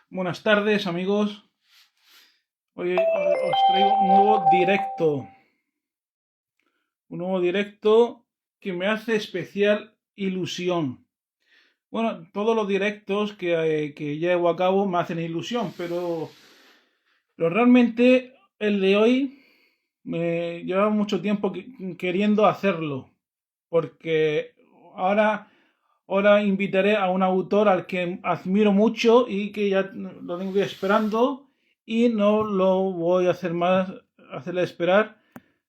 Buenas tardes, amigos. Hoy os traigo un nuevo directo. Un nuevo directo que me hace especial ilusión. Bueno, todos los directos que llevo a cabo me hacen ilusión, pero realmente el de hoy me lleva mucho tiempo queriendo hacerlo. Porque ahora, ahora invitaré a un autor al que admiro mucho y que ya lo tengo esperando y no lo voy a hacer más, hacerle esperar.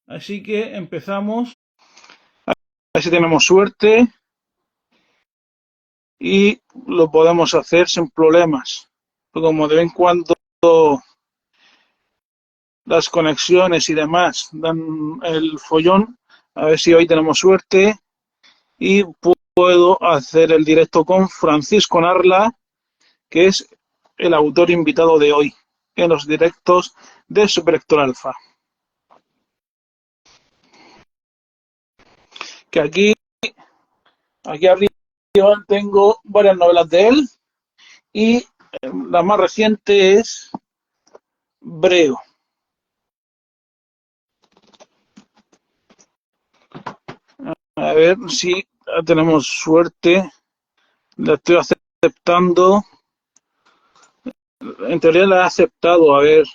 Así que empezamos. A ver si tenemos suerte y lo podemos hacer sin problemas. Como de vez en cuando las conexiones y demás dan el follón, a ver si hoy tenemos suerte y puedo hacer el directo con Francisco Narla, que es el autor invitado de hoy en los directos de Superhéctor Alfa. Que aquí arriba tengo varias novelas de él y la más reciente es Breo. A ver si tenemos suerte. La estoy aceptando. En teoría la he aceptado. A ver.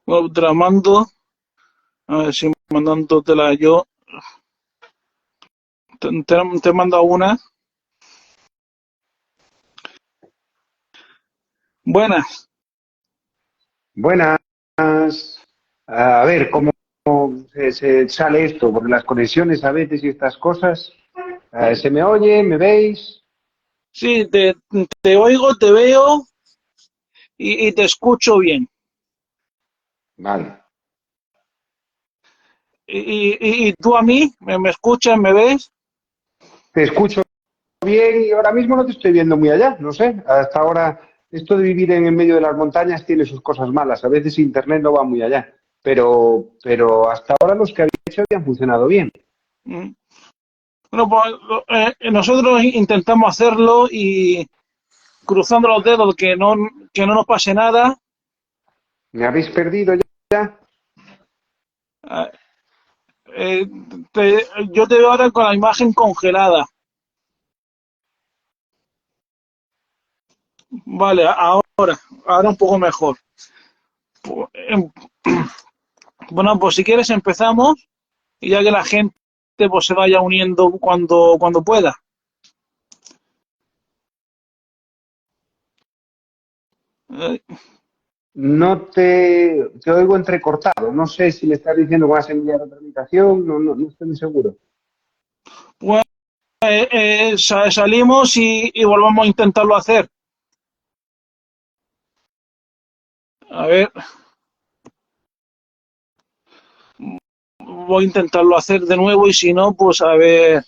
Bueno, te la mando. A ver si mandándotela yo. Te he mandado una. Buenas. Buenas. A ver, ¿cómo se sale esto? Porque las conexiones a veces y estas cosas, ¿se me oye? ¿Me veis? Sí, te oigo, te veo y te escucho bien. Vale. Y tú a mí, ¿me escuchas, me ves? Te escucho bien y ahora mismo no te estoy viendo muy allá, no sé. Hasta ahora, esto de vivir en el medio de las montañas tiene sus cosas malas. A veces internet no va muy allá. Pero hasta ahora los que había hecho habían funcionado bien. Mm. Bueno, pues nosotros intentamos hacerlo y cruzando los dedos que no nos pase nada. ¿Me habéis perdido ya? Eh, eh, yo te veo ahora con la imagen congelada. Vale, ahora un poco mejor. Pues, bueno, pues si quieres empezamos y ya que la gente pues se vaya uniendo cuando pueda. Eh, No te oigo entrecortado. No sé si me estás diciendo que vas a enviar otra invitación. No estoy muy seguro. Bueno, salimos y volvemos a intentarlo hacer. A ver, voy a intentarlo hacer de nuevo y si no, pues a ver,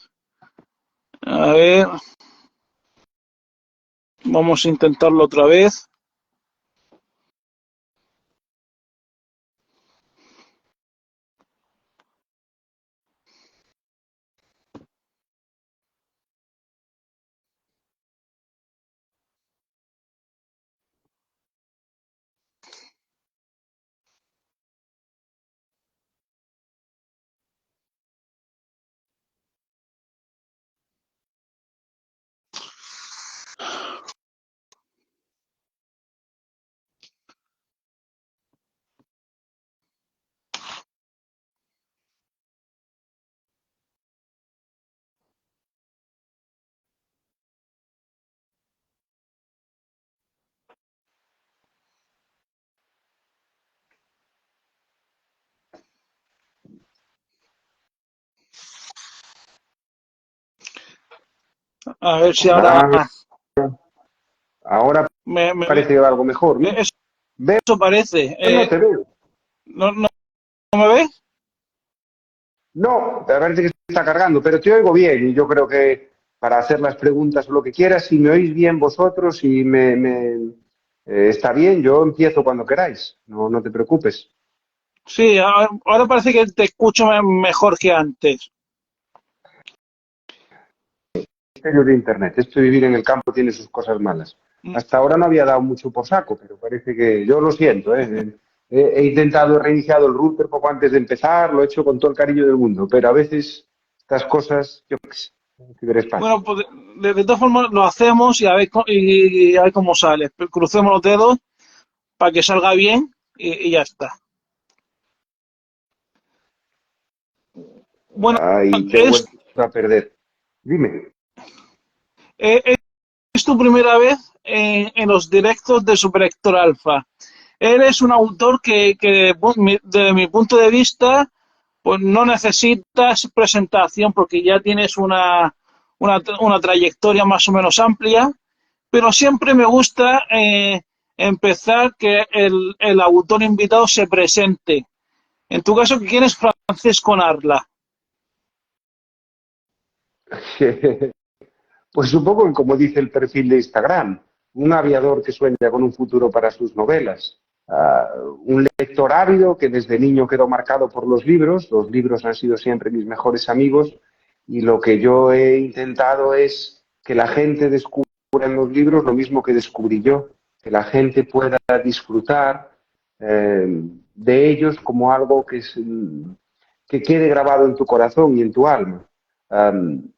vamos a intentarlo otra vez. A ver si ahora Hola, ahora me ve. parece algo mejor, ¿no? Eso Veo, parece. no te veo. No me ves? No, te parece que está cargando, pero te oigo bien y yo creo que para hacer las preguntas o lo que quieras, si me oís bien vosotros y está bien, yo empiezo cuando queráis, no te preocupes. Sí, ahora parece que te escucho mejor que antes. misterios de Internet. Esto de vivir en el campo tiene sus cosas malas. Hasta ahora no había dado mucho por saco, pero parece que yo lo siento, ¿eh? He intentado, he reiniciado el router poco antes de empezar, lo he hecho con todo el cariño del mundo, pero a veces estas cosas, yo qué sé, ¿qué quieres pasa? Bueno, pues de todas formas lo hacemos y y a ver cómo sale. Crucemos los dedos para que salga bien y ya está. Bueno, Ahí te he es, vuelto a perder. Dime. eh, es tu primera vez en los directos de Super Héctor Alfa. Eres un autor que, desde mi punto de vista, pues no necesitas presentación porque ya tienes una trayectoria más o menos amplia, pero siempre me gusta empezar que el autor invitado se presente. En tu caso, ¿quién es Francisco Narla? Pues supongo que como dice el perfil de Instagram, un aviador que sueña con un futuro para sus novelas, un lector ávido que desde niño quedó marcado por los libros han sido siempre mis mejores amigos y lo que yo he intentado es que la gente descubra en los libros lo mismo que descubrí yo, que la gente pueda disfrutar de ellos como algo que quede grabado en tu corazón y en tu alma.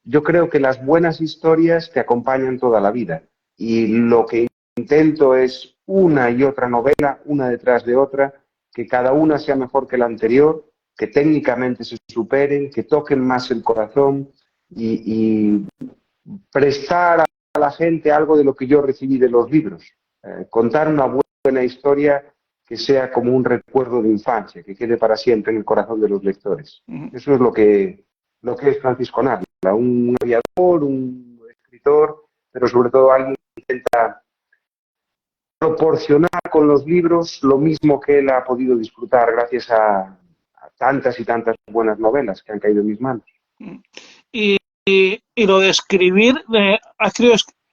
Yo creo que las buenas historias te acompañan toda la vida y lo que intento es una y otra novela, una detrás de otra, que cada una sea mejor que la anterior, que técnicamente se superen, que toquen más el corazón y prestar a la gente algo de lo que yo recibí de los libros. Contar una buena historia que sea como un recuerdo de infancia, que quede para siempre en el corazón de los lectores. Eso es lo que es Francisco Narla, un aviador, un escritor, pero sobre todo alguien que intenta proporcionar con los libros lo mismo que él ha podido disfrutar gracias a tantas y tantas buenas novelas que han caído en mis manos. Y, y lo de escribir,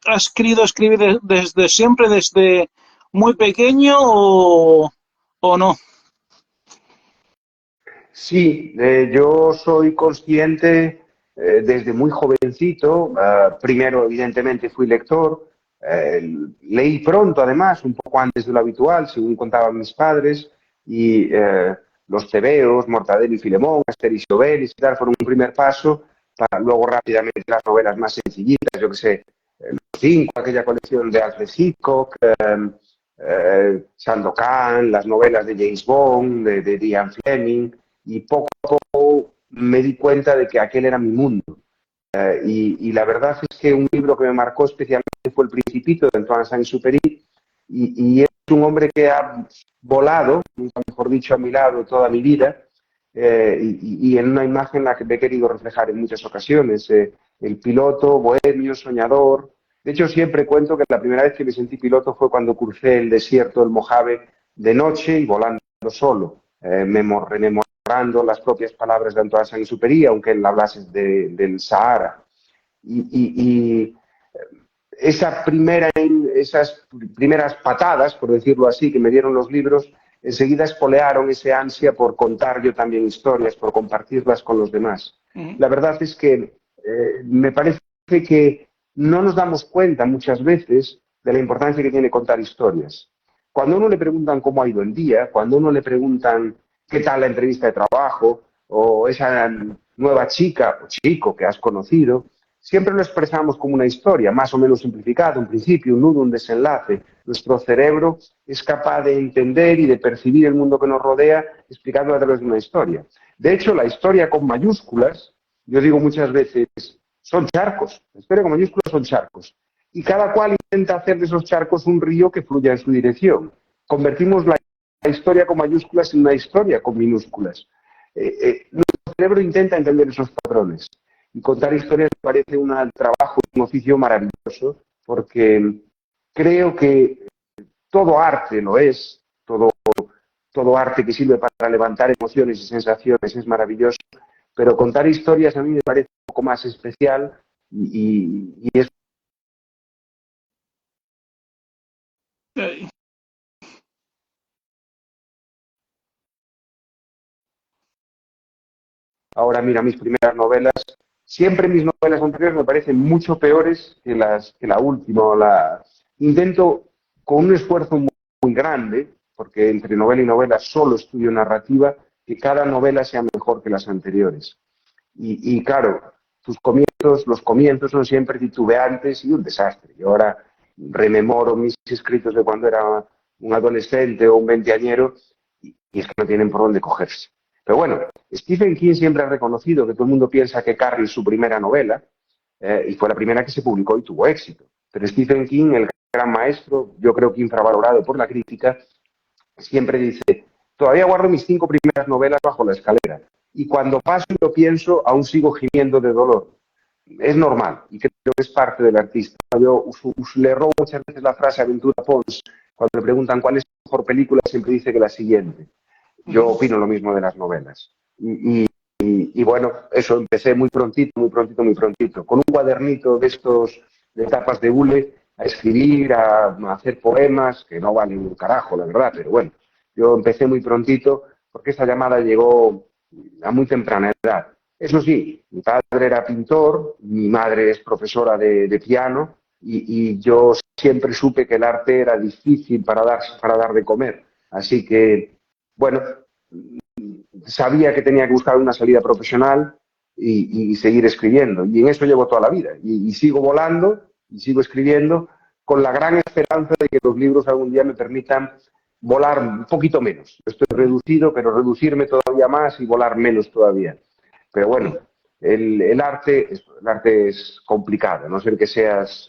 has querido escribir desde siempre, desde muy pequeño o no? Sí, yo soy consciente desde muy jovencito. Primero, evidentemente, fui lector. Leí pronto, además, un poco antes de lo habitual, según contaban mis padres. Y los tebeos, Mortadelo y Filemón, Asterix y Obelix y tal, fueron un primer paso para luego rápidamente las novelas más sencillitas, yo que sé, Los Cinco, aquella colección de Alfred Hitchcock, Sandokan, las novelas de James Bond, de Ian Fleming y poco a poco me di cuenta de que aquel era mi mundo. Y la verdad es que un libro que me marcó especialmente fue El Principito de Antoine Saint-Exupéry y es un hombre que ha volado, nunca mejor dicho, a mi lado toda mi vida y en una imagen la que me he querido reflejar en muchas ocasiones. El piloto, bohemio, soñador. De hecho, siempre cuento que la primera vez que me sentí piloto fue cuando crucé el desierto del Mojave de noche y volando solo, rememorando las propias palabras de Antoine Saint-Exupéry, aunque él hablase del Sahara. Y esas primeras patadas, por decirlo así, que me dieron los libros, enseguida espolearon ese ansia por contar yo también historias, por compartirlas con los demás. La verdad es que me parece que no nos damos cuenta muchas veces de la importancia que tiene contar historias. Cuando a uno le preguntan cómo ha ido el día, cuando a uno le preguntan qué tal la entrevista de trabajo o esa nueva chica o chico que has conocido, siempre lo expresamos como una historia, más o menos simplificada, un principio, un nudo, un desenlace. Nuestro cerebro es capaz de entender y de percibir el mundo que nos rodea explicándolo a través de una historia. De hecho, la historia con mayúsculas, yo digo muchas veces, son charcos. La historia con mayúsculas son charcos. Y cada cual intenta hacer de esos charcos un río que fluya en su dirección. Convertimos la historia con mayúsculas en una historia con minúsculas. Nuestro cerebro intenta entender esos patrones. Y contar historias me parece un trabajo, un oficio maravilloso, porque creo que todo arte lo es, todo arte que sirve para levantar emociones y sensaciones es maravilloso, pero contar historias a mí me parece un poco más especial y es. Eh, Ahora, mira, mis primeras novelas Siempre mis novelas anteriores me parecen mucho peores que la última. Intento, con un esfuerzo muy grande, porque entre novela y novela solo estudio narrativa, que cada novela sea mejor que las anteriores. Y claro, los comienzos son siempre titubeantes y un desastre. Yo ahora rememoro mis escritos de cuando era un adolescente o un veinteañero y es que no tienen por dónde cogerse. Pero bueno, Stephen King siempre ha reconocido que todo el mundo piensa que Carrie es su primera novela y fue la primera que se publicó y tuvo éxito. Pero Stephen King, el gran maestro, yo creo que infravalorado por la crítica, siempre dice, todavía guardo mis 5 primeras novelas bajo la escalera y cuando paso y lo pienso aún sigo gimiendo de dolor. Es normal y creo que es parte del artista. Yo le robo muchas veces la frase a Ventura Pons cuando le preguntan cuál es su mejor película, siempre dice que la siguiente. Yo opino lo mismo de las novelas. Y bueno, eso, empecé muy prontito, con un cuadernito de estos, de tapas de hule, a escribir, a hacer poemas, que no valen un carajo, la verdad, pero bueno, yo empecé muy prontito porque esta llamada llegó a muy temprana edad. Eso sí, mi padre era pintor, mi madre es profesora de piano y yo siempre supe que el arte era difícil para dar de comer. Así que, bueno, sabía que tenía que buscar una salida profesional y seguir escribiendo. Y en eso llevo toda la vida. Y sigo volando y sigo escribiendo con la gran esperanza de que los libros algún día me permitan volar un poquito menos. Estoy reducido, pero reducirme todavía más y volar menos todavía. Pero bueno, el arte es complicado. A no ser que seas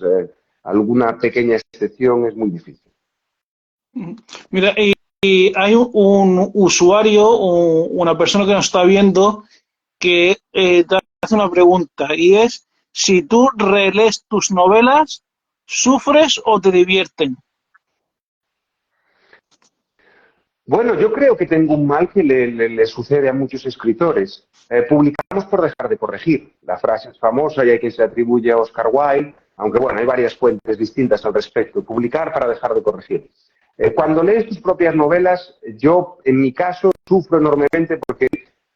alguna pequeña excepción, es muy difícil. Mira, y hay un usuario o una persona que nos está viendo que te hace una pregunta y es si tú relees tus novelas, ¿sufres o te divierten? Bueno, yo creo que tengo un mal que le sucede a muchos escritores. Publicamos por dejar de corregir. La frase es famosa y hay que se atribuye a Oscar Wilde, aunque bueno, hay varias fuentes distintas al respecto. Publicar para dejar de corregir. Cuando lees tus propias novelas, yo, en mi caso, sufro enormemente porque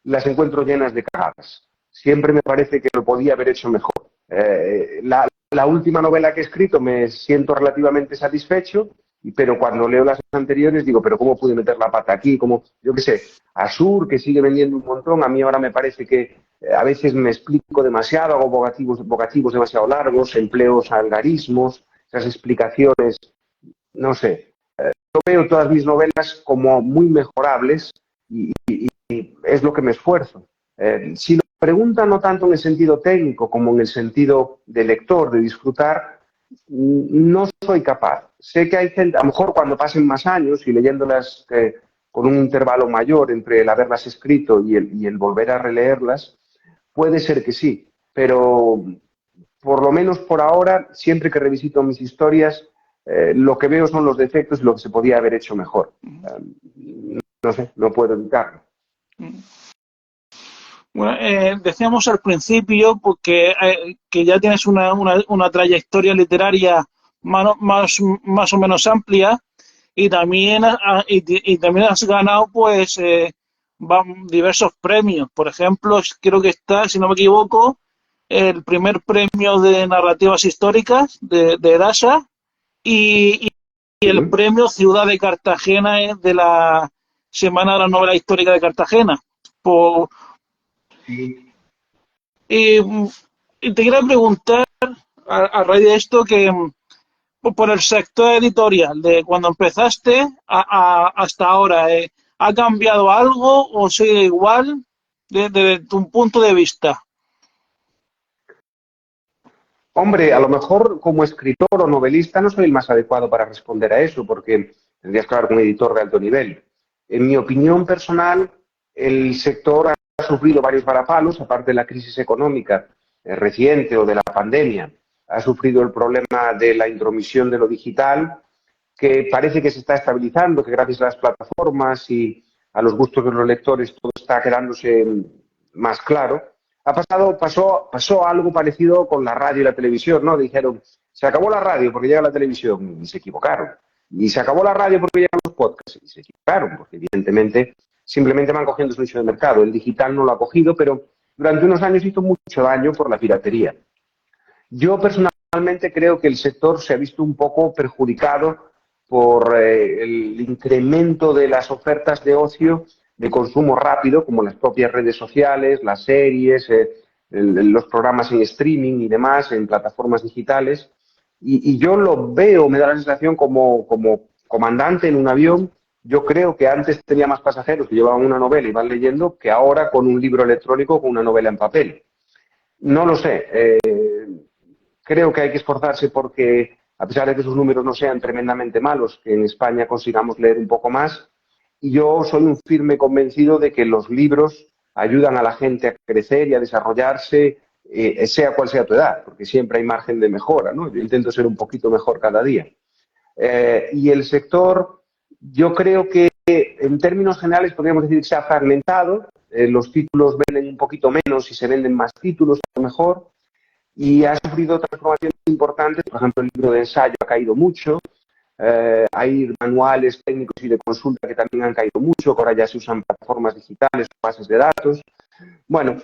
las encuentro llenas de cagadas. Siempre me parece que lo podía haber hecho mejor. La última novela que he escrito me siento relativamente satisfecho, pero cuando leo las anteriores digo, pero ¿cómo pude meter la pata aquí? Como, yo qué sé, Asur, que sigue vendiendo un montón, a mí ahora me parece que a veces me explico demasiado, hago vocativos demasiado largos, empleo algarismos, esas explicaciones, no sé. Yo veo todas mis novelas como muy mejorables y es lo que me esfuerzo. Si lo preguntan no tanto en el sentido técnico como en el sentido de lector, de disfrutar, no soy capaz. Sé que hay gente, a lo mejor cuando pasen más años y leyéndolas con un intervalo mayor entre el haberlas escrito y el volver a releerlas, puede ser que sí, pero por lo menos por ahora, siempre que revisito mis historias, lo que veo son los defectos y lo que se podía haber hecho mejor. No sé, no puedo evitarlo. Bueno, decíamos al principio porque, que ya tienes una trayectoria literaria más o menos amplia y también, y también has ganado pues diversos premios. Por ejemplo, creo que está, si no me equivoco, el primer premio de narrativas históricas de Edasa y el premio Ciudad de Cartagena de la Semana de la Novela Histórica de Cartagena. Por, y te quiero preguntar, a raíz de esto, que por el sector editorial, de cuando empezaste hasta ahora, ¿ha cambiado algo o sigue igual desde tu punto de vista? Hombre, a lo mejor como escritor o novelista no soy el más adecuado para responder a eso, porque tendrías que hablar con un editor de alto nivel. En mi opinión personal, el sector ha sufrido varios varapalos, aparte de la crisis económica reciente o de la pandemia. Ha sufrido el problema de la intromisión de lo digital, que parece que se está estabilizando, que gracias a las plataformas y a los gustos de los lectores todo está quedándose más claro. Pasó algo parecido con la radio y la televisión, ¿no? Dijeron, se acabó la radio porque llega la televisión, y se equivocaron. Y se acabó la radio porque llegan los podcasts, y se equivocaron, porque evidentemente simplemente van cogiendo su nicho de mercado. El digital no lo ha cogido, pero durante unos años hizo mucho daño por la piratería. Yo personalmente creo que el sector se ha visto un poco perjudicado por el incremento de las ofertas de ocio de consumo rápido, como las propias redes sociales, las series, los programas en streaming y demás, en plataformas digitales. Y yo lo veo, me da la sensación como comandante en un avión. Yo creo que antes tenía más pasajeros que llevaban una novela y van leyendo que ahora con un libro electrónico, con una novela en papel. No lo sé. Creo que hay que esforzarse porque, a pesar de que sus números no sean tremendamente malos, que en España consigamos leer un poco más. Y yo soy un firme convencido de que los libros ayudan a la gente a crecer y a desarrollarse, sea cual sea tu edad, porque siempre hay margen de mejora, ¿no? Yo intento ser un poquito mejor cada día. Y el sector, yo creo que en términos generales podríamos decir que se ha fragmentado, los títulos venden un poquito menos y se venden más títulos, a lo mejor, y ha sufrido transformaciones importantes. Por ejemplo, el libro de ensayo ha caído mucho, hay manuales técnicos y de consulta que también han caído mucho, que ahora ya se usan plataformas digitales, bases de datos. Bueno,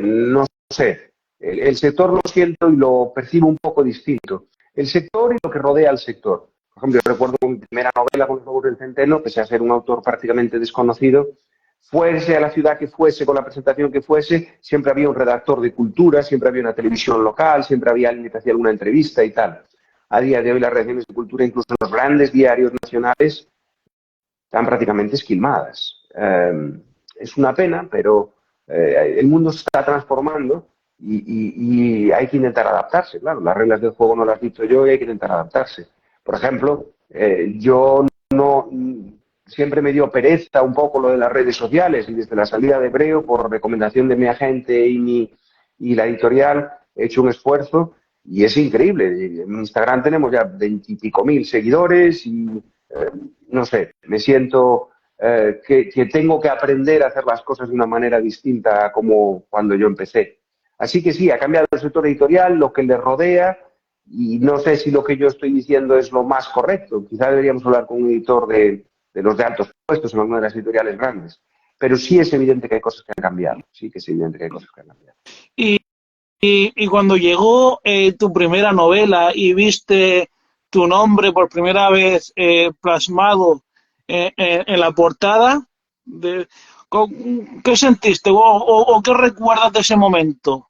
no sé, el sector lo siento y lo percibo un poco distinto. El sector y lo que rodea al sector. Por ejemplo, yo recuerdo mi primera novela con Los Lobos del Centeno, pese a ser un autor prácticamente desconocido, fuese a la ciudad que fuese, con la presentación que fuese, siempre había un redactor de cultura, siempre había una televisión local, siempre había alguien que hacía alguna entrevista y tal. A día de hoy las redacciones de cultura, incluso en los grandes diarios nacionales, están prácticamente esquilmadas. Es una pena, pero el mundo se está transformando y hay que intentar adaptarse. Claro, las reglas del juego no las dicto yo y hay que intentar adaptarse. Por ejemplo, yo no siempre me dio pereza un poco lo de las redes sociales y desde la salida de Breo, por recomendación de mi agente y la editorial, he hecho un esfuerzo y es increíble. En Instagram tenemos ya 20 y pico mil seguidores y no sé, me siento que tengo que aprender a hacer las cosas de una manera distinta a como cuando yo empecé. Así que sí, ha cambiado el sector editorial, lo que le rodea, y no sé si lo que yo estoy diciendo es lo más correcto. Quizá deberíamos hablar con un editor de los de altos puestos en alguna de las editoriales grandes. Pero sí es evidente que hay cosas que han cambiado. Sí que es evidente que hay cosas que han cambiado. Y cuando llegó tu primera novela y viste tu nombre por primera vez plasmado en la portada, ¿qué sentiste o qué recuerdas de ese momento?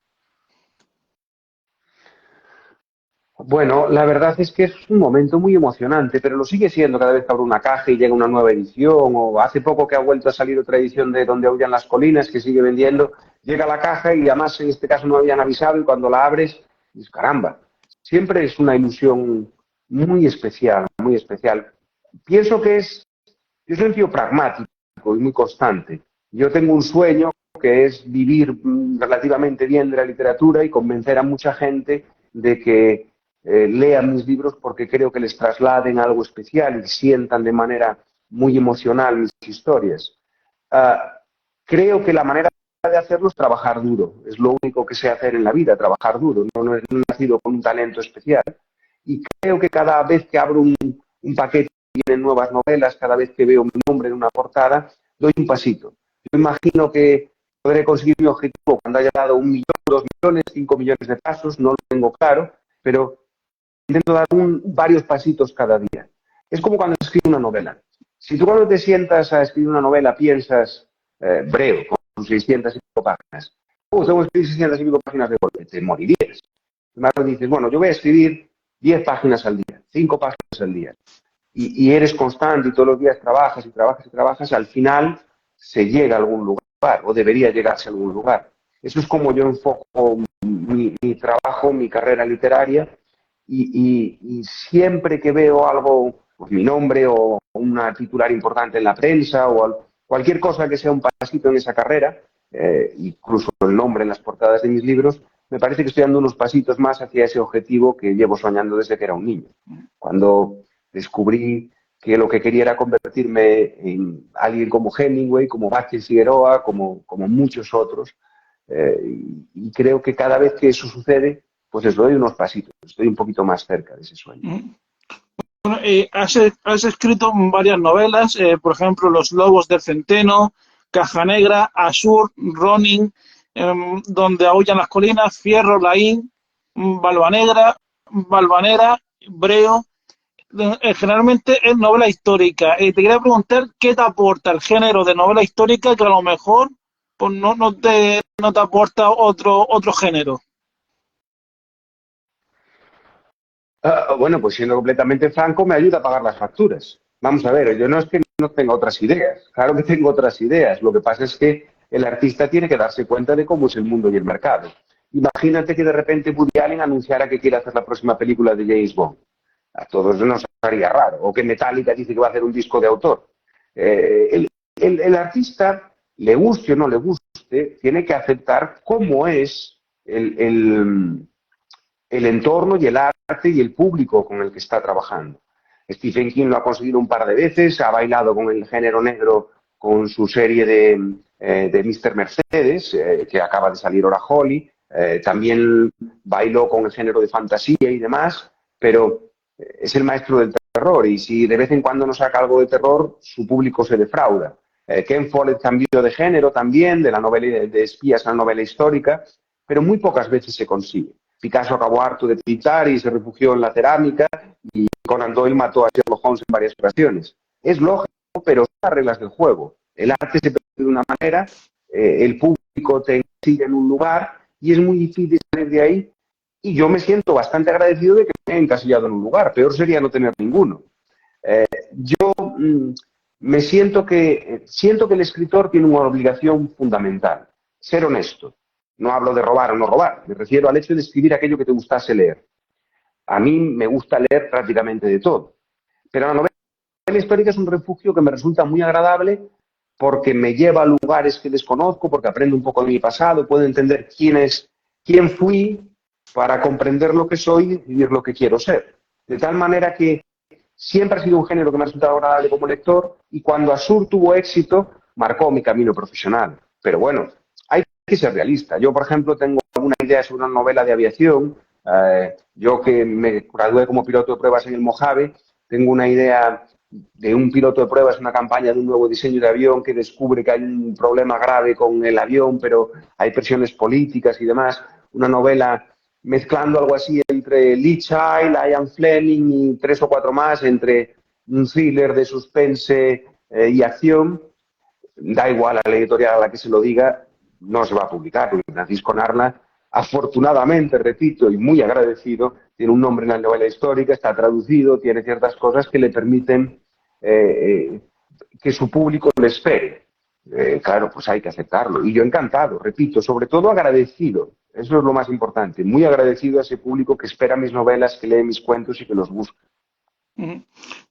Bueno, la verdad es que es un momento muy emocionante, pero lo sigue siendo cada vez que abro una caja y llega una nueva edición, o hace poco que ha vuelto a salir otra edición de Donde aullan las colinas, que sigue vendiendo, llega la caja y además en este caso no habían avisado y cuando la abres, dices, caramba, siempre es una ilusión muy especial, muy especial. Pienso que yo soy un tío pragmático y muy constante. Yo tengo un sueño que es vivir relativamente bien de la literatura y convencer a mucha gente de que lean mis libros porque creo que les trasladen algo especial y sientan de manera muy emocional mis historias. Creo que la manera de hacerlo es trabajar duro. Es lo único que sé hacer en la vida, trabajar duro. No he nacido con un talento especial. Y creo que cada vez que abro un paquete y vienen nuevas novelas, cada vez que veo mi nombre en una portada, doy un pasito. Yo imagino que podré conseguir mi objetivo cuando haya dado 1 millón, 2 millones, 5 millones de pasos, no lo tengo claro, pero intento dar varios pasitos cada día. Es como cuando escribo una novela. Si tú cuando te sientas a escribir una novela piensas, Breo, con 600 y pico páginas, tengo que escribir 600 y pico páginas de golpe, te morirías. Además dices, bueno, yo voy a escribir 10 páginas al día, 5 páginas al día, y eres constante y todos los días trabajas y trabajas y trabajas, al final se llega a algún lugar, o debería llegarse a algún lugar. Eso es como yo enfoco mi trabajo, mi carrera literaria, y siempre que veo algo, pues mi nombre o una titular importante en la prensa o cualquier cosa que sea un pasito en esa carrera, incluso el nombre en las portadas de mis libros, me parece que estoy dando unos pasitos más hacia ese objetivo que llevo soñando desde que era un niño. Cuando descubrí que lo que quería era convertirme en alguien como Hemingway, como Vázquez Figueroa, como muchos otros, y creo que cada vez que eso sucede, pues les doy unos pasitos, estoy un poquito más cerca de ese sueño. Bueno, has escrito varias novelas, por ejemplo, Los Lobos del Centeno, Caja Negra, Asur, Ronin. donde aúllan las colinas, Fierro, Laín, Valvanera, Breo. Generalmente es novela histórica. Te quería preguntar qué te aporta el género de novela histórica que a lo mejor pues no te aporta otro género. Bueno, pues siendo completamente franco, me ayuda a pagar las facturas. Vamos a ver, yo no es que no tenga otras ideas, claro que tengo otras ideas. Lo que pasa es que el artista tiene que darse cuenta de cómo es el mundo y el mercado. Imagínate que de repente Woody Allen anunciara que quiere hacer la próxima película de James Bond. A todos nos haría raro. O que Metallica dice que va a hacer un disco de autor. El artista, le guste o no le guste, tiene que aceptar cómo es el entorno y el arte y el público con el que está trabajando. Stephen King lo ha conseguido un par de veces, ha bailado con el género negro con su serie de Mr. Mercedes, que acaba de salir ahora Holly, también bailó con el género de fantasía y demás, pero es el maestro del terror y si de vez en cuando nos saca algo de terror, su público se defrauda. Ken Follett cambió de género también, de la novela de espías a la novela histórica, pero muy pocas veces se consigue. Picasso acabó harto de pintar y se refugió en la cerámica y Conan Doyle mató a Sherlock Holmes en varias ocasiones. Es lógico, pero son las reglas del juego. El arte se percibe de una manera, el público te sigue en un lugar y es muy difícil salir de ahí. Y yo me siento bastante agradecido de que me he encasillado en un lugar. Peor sería no tener ninguno. Yo me siento que el escritor tiene una obligación fundamental, ser honesto. No hablo de robar o no robar, me refiero al hecho de escribir aquello que te gustase leer. A mí me gusta leer prácticamente de todo, pero la novela histórica es un refugio que me resulta muy agradable porque me lleva a lugares que desconozco, porque aprendo un poco de mi pasado, puedo entender quién fui para comprender lo que soy y vivir lo que quiero ser. De tal manera que siempre ha sido un género que me ha resultado agradable como lector y cuando Asur tuvo éxito, marcó mi camino profesional. Pero bueno, hay que ser realista. Yo, por ejemplo, tengo alguna idea sobre una novela de aviación. Yo que me gradué como piloto de pruebas en el Mojave, tengo una idea de un piloto de pruebas, una campaña de un nuevo diseño de avión que descubre que hay un problema grave con el avión, pero hay presiones políticas y demás. Una novela mezclando algo así entre Lee Child, Ian Fleming y 3 o 4 más, entre un thriller de suspense y acción. Da igual a la editorial a la que se lo diga, no se va a publicar. Francisco Narla, afortunadamente, repito, y muy agradecido, tiene un nombre en la novela histórica, está traducido, tiene ciertas cosas que le permiten que su público lo espere. Claro, pues hay que aceptarlo. Y yo encantado, repito, sobre todo agradecido. Eso es lo más importante. Muy agradecido a ese público que espera mis novelas, que lee mis cuentos y que los busca.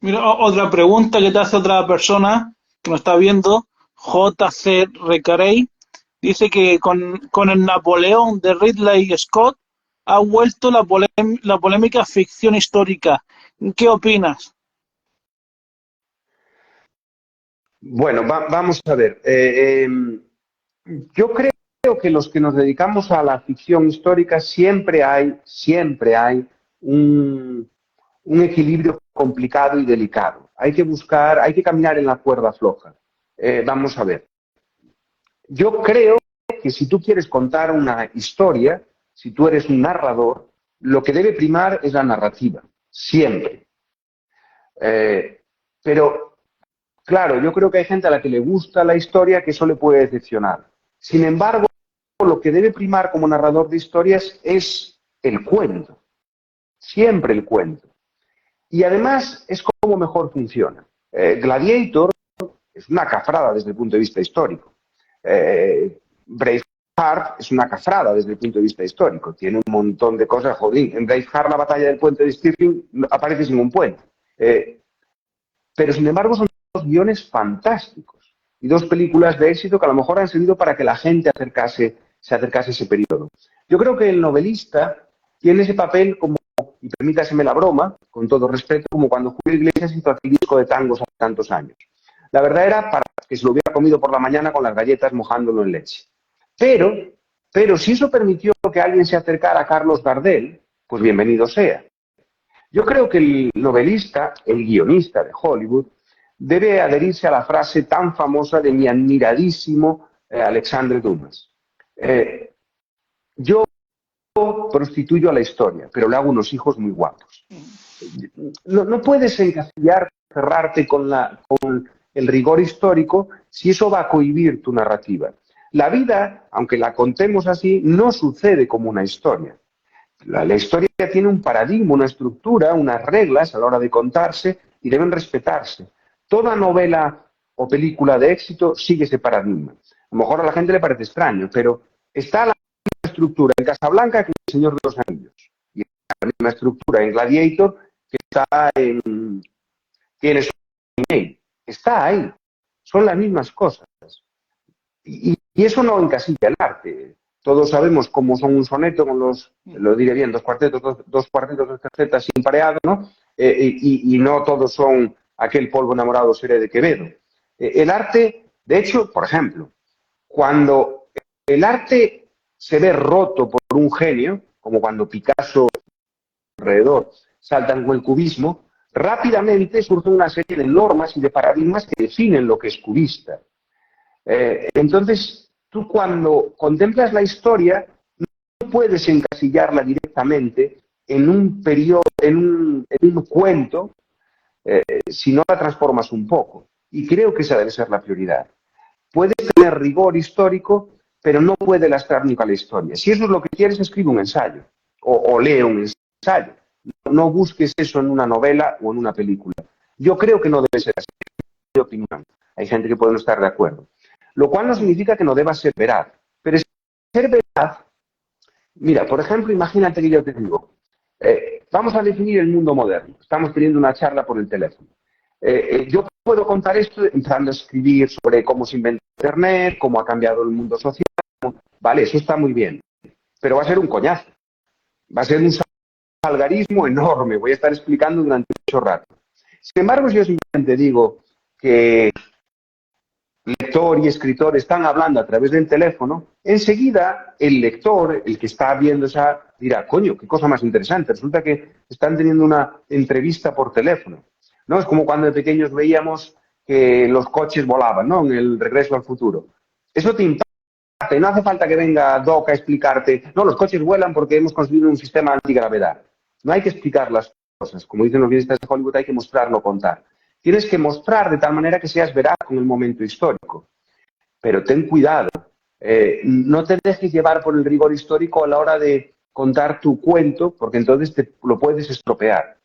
Mira, otra pregunta que te hace otra persona que nos está viendo, J.C. Recarey, dice que con el Napoleón de Ridley Scott ha vuelto la polémica ficción histórica. ¿Qué opinas? Bueno, vamos a ver. Yo creo que los que nos dedicamos a la ficción histórica siempre hay un equilibrio complicado y delicado. Hay que buscar, hay que caminar en la cuerda floja. Vamos a ver. Yo creo que si tú quieres contar una historia, si tú eres un narrador, lo que debe primar es la narrativa, siempre. Pero, claro, yo creo que hay gente a la que le gusta la historia que eso le puede decepcionar. Sin embargo, lo que debe primar como narrador de historias es el cuento, siempre el cuento. Y además es como mejor funciona. Gladiator es una cafrada desde el punto de vista histórico. Braveheart es una cafrada desde el punto de vista histórico. Tiene un montón de cosas, joder. En Braveheart la batalla del puente de Stirling aparece sin un puente. Pero sin embargo son dos guiones fantásticos y dos películas de éxito que a lo mejor han servido para que la gente se acercase a ese periodo. Yo creo que el novelista tiene ese papel como, y permítaseme la broma, con todo respeto, como cuando Julio Iglesias hizo aquel disco de tangos hace tantos años. La verdad era para que se lo hubiera comido por la mañana con las galletas mojándolo en leche. Pero si eso permitió que alguien se acercara a Carlos Gardel, pues bienvenido sea. Yo creo que el novelista, el guionista de Hollywood, debe adherirse a la frase tan famosa de mi admiradísimo Alexandre Dumas. Eh, yo prostituyo a la historia, pero le hago unos hijos muy guapos. No puedes encasillar, cerrarte con el rigor histórico si eso va a cohibir tu narrativa. La vida, aunque la contemos así, no sucede como una historia. La historia tiene un paradigma, una estructura, unas reglas a la hora de contarse y deben respetarse. Toda novela o película de éxito sigue ese paradigma. A lo mejor a la gente le parece extraño, pero está la misma estructura en Casablanca que en El Señor de los Anillos. Y la misma estructura en Gladiator que está en Tienes un email. Está ahí. Son las mismas cosas. Y eso no encasilla el arte. Todos sabemos cómo son un soneto con lo diré bien, dos cuartetos, dos tercetas sin pareado, ¿no? Y no todos son aquel polvo enamorado seré de Quevedo. El arte, de hecho, por ejemplo, cuando el arte se ve roto por un genio, como cuando Picasso alrededor saltan con el cubismo, rápidamente surge una serie de normas y de paradigmas que definen lo que es cubista. Entonces, tú cuando contemplas la historia, no puedes encasillarla directamente en un periodo, en un cuento, si no la transformas un poco. Y creo que esa debe ser la prioridad. Puedes tener rigor histórico, pero no puede lastrar nunca la historia. Si eso es lo que quieres, escribe un ensayo o lee un ensayo. No busques eso en una novela o en una película. Yo creo que no debe ser así, es mi opinión. Hay gente que puede no estar de acuerdo. Lo cual no significa que no deba ser veraz. Pero ser veraz, mira, por ejemplo, imagínate que yo te digo, vamos a definir el mundo moderno. Estamos teniendo una charla por el teléfono. Yo puedo contar esto empezando a escribir sobre cómo se inventó Internet, cómo ha cambiado el mundo social. Vale, eso está muy bien. Pero va a ser un coñazo. Va a ser un algarismo enorme. Voy a estar explicando durante mucho rato. Sin embargo, si yo simplemente digo que lector y escritor están hablando a través del teléfono, enseguida el lector, el que está viendo esa, dirá, coño, qué cosa más interesante. Resulta que están teniendo una entrevista por teléfono. ¿No? Es como cuando de pequeños veíamos que los coches volaban, ¿no? En el Regreso al Futuro. Eso te impacta y no hace falta que venga Doc a explicarte, no, los coches vuelan porque hemos construido un sistema antigravedad. No hay que explicar las cosas. Como dicen los guionistas de Hollywood, hay que mostrarlo, contar. Tienes que mostrar de tal manera que seas veraz con el momento histórico. Pero ten cuidado. No te dejes llevar por el rigor histórico a la hora de contar tu cuento, porque entonces te lo puedes estropear.